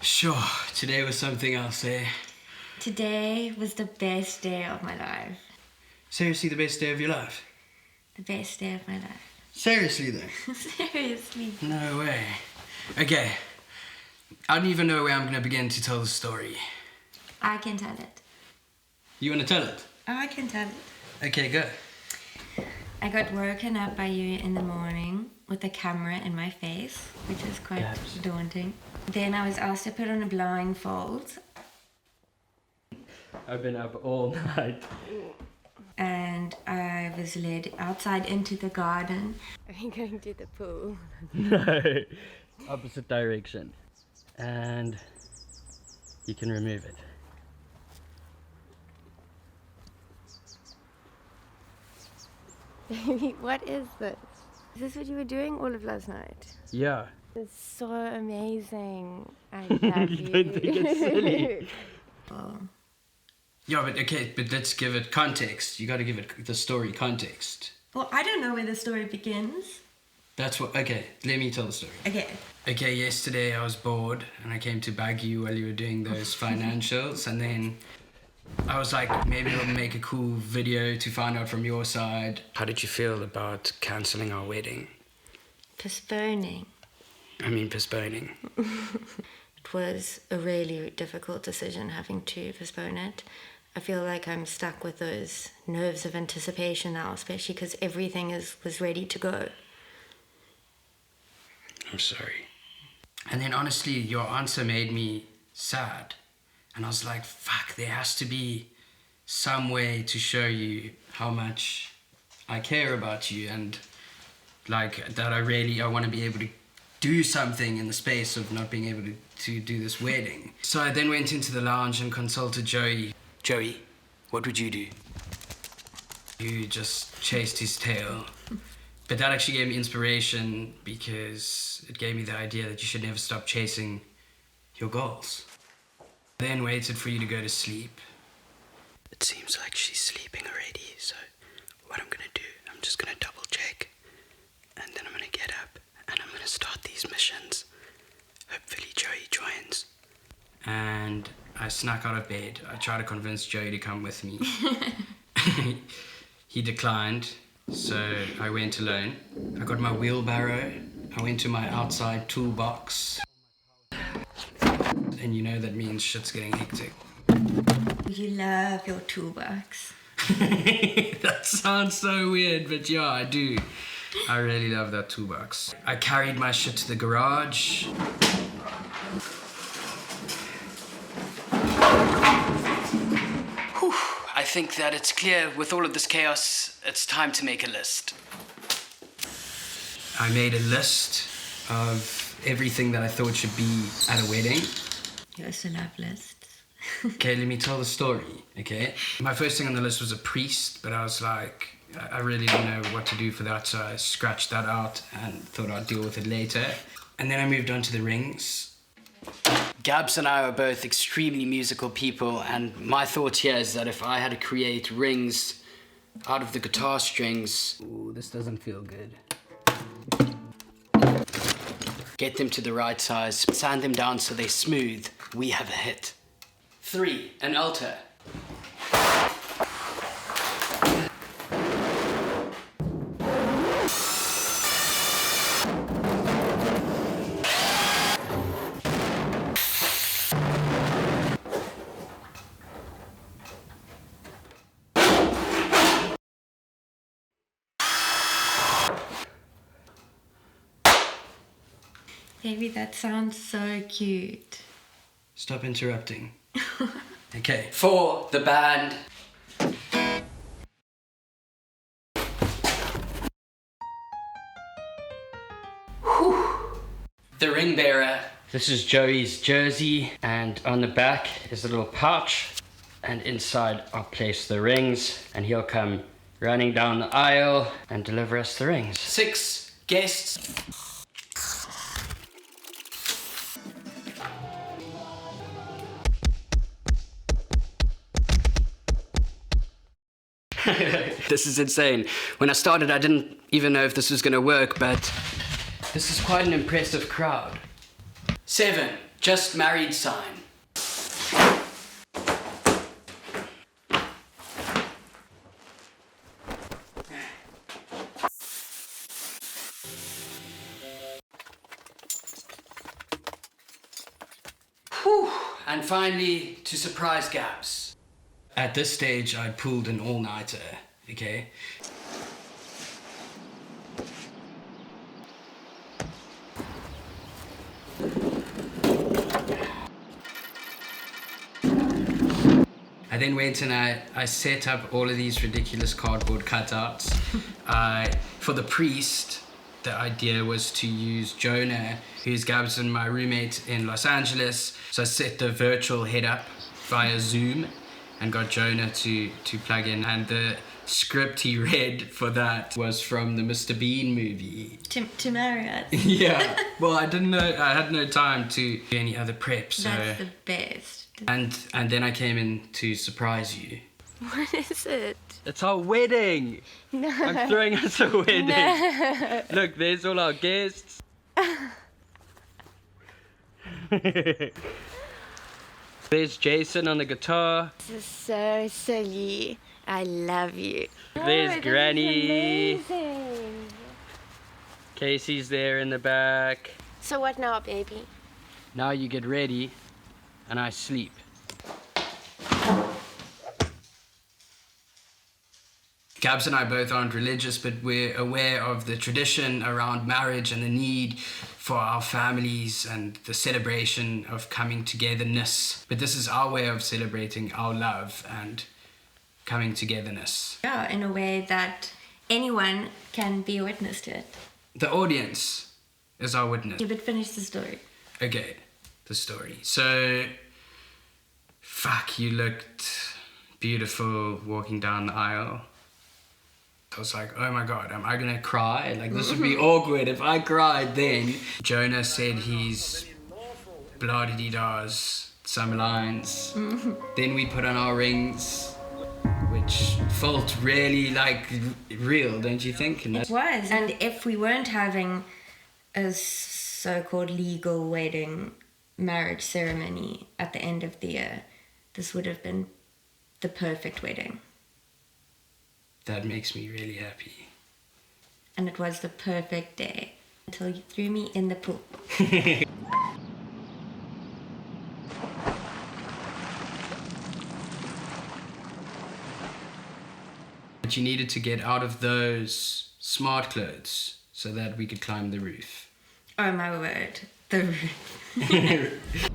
Sure, today was something else, eh? Today was the best day of my life. Seriously, the best day of your life? The best day of my life. Seriously, though? Seriously. No way. Okay, I don't even know where I'm going to begin to tell the story. I can tell it. You want to tell it? I can tell it. Okay, go. I got woken up by you in the morning with a camera in my face, which was quite Yes. daunting. Then I was asked to put on a blindfold, I've been up all night. and I was led outside into the garden. Are you going to the pool? No, opposite direction. And you can remove it. What is this? Is this what you were doing all of last night? Yeah. It's so amazing. I love You you. don't think it's silly? Oh. Yeah, but let's give it context. You got to give it the story context. Well, I don't know where the story begins. That's what. Okay, let me tell the story. Okay. Okay, yesterday I was bored and I came to bag you while you were doing those financials, and then I was like, maybe I'll make a cool video to find out from your side. How did you feel about cancelling our wedding? Postponing. Postponing. It was a really difficult decision having to postpone it. I feel like I'm stuck with those nerves of anticipation now, especially because everything was ready to go. I'm sorry. And then honestly, your answer made me sad. And I was like, fuck, there has to be some way to show you how much I care about you, and like that I want to be able to do something in the space of not being able to do this wedding. So I then went into the lounge and consulted Joey. Joey, what would you do? You just chased his tail. But that actually gave me inspiration because it gave me the idea that you should never stop chasing your goals. Then waited for you to go to sleep. It seems like she's sleeping already, so what I'm gonna do, I'm just gonna double check, and then I'm gonna get up and I'm gonna start these missions. Hopefully Joey joins. And I snuck out of bed. I tried to convince Joey to come with me. He declined, so I went alone. I got my wheelbarrow. I went to my outside toolbox. And you know that means shit's getting hectic. You love your toolbox. That sounds so weird, but yeah, I do. I really love that toolbox. I carried my shit to the garage. Whew, I think that it's clear with all of this chaos, it's time to make a list. I made a list of everything that I thought should be at a wedding. You also love lists. Okay, let me tell the story, okay? My first thing on the list was a priest, but I was like, I really didn't know what to do for that, so I scratched that out and thought I'd deal with it later. And then I moved on to the rings. Gabs and I are both extremely musical people, and my thought here is that if I had to create rings out of the guitar strings... Ooh, this doesn't feel good. Get them to the right size, sand them down so they're smooth. We have a hit. 3, an altar. Baby, that sounds so cute. Stop interrupting. Okay, 4, the band. Whew. The ring bearer. This is Joey's jersey, and on the back is a little pouch, and inside I'll place the rings, and he'll come running down the aisle and deliver us the rings. 6, guests. This is insane. When I started, I didn't even know if this was going to work, but this is quite an impressive crowd. 7, Just married sign. Whew. And finally, to surprise Gabs. At this stage, I pulled an all-nighter, okay? I then went and I set up all of these ridiculous cardboard cutouts. For the priest, the idea was to use Jonah, who's Gabs and my roommate in Los Angeles. So I set the virtual head up via Zoom and got Jonah to plug in. And the script he read for that was from the Mr. Bean movie. To Marriott. Yeah. Well, I didn't know, I had no time to do any other prep, so... That's the best. And then I came in to surprise you. What is it? It's our wedding. No. I'm throwing us a wedding. No. Look, there's all our guests. There's Jason on the guitar. This is so silly. I love you. There's Granny. Amazing. Casey's there in the back. So what now, baby? Now you get ready and I sleep. Gabs and I both aren't religious, but we're aware of the tradition around marriage and the need for our families and the celebration of coming togetherness. But this is our way of celebrating our love and coming togetherness. Yeah, in a way that anyone can be a witness to it. The audience is our witness. Yeah, but finish the story. Okay, the story. So, fuck, you looked beautiful walking down the aisle. I was like, oh my God, am I gonna cry? Like, this would be awkward if I cried then. Jonah said he's blah-de-dee-dahs, some lines. Then we put on our rings, which felt really, like, real, don't you think? And It was. And if we weren't having a so-called legal wedding marriage ceremony at the end of the year, this would have been the perfect wedding. that makes me really happy. And it was the perfect day until you threw me in the pool. But you needed to get out of those smart clothes so that we could climb the roof. Oh my word, the roof.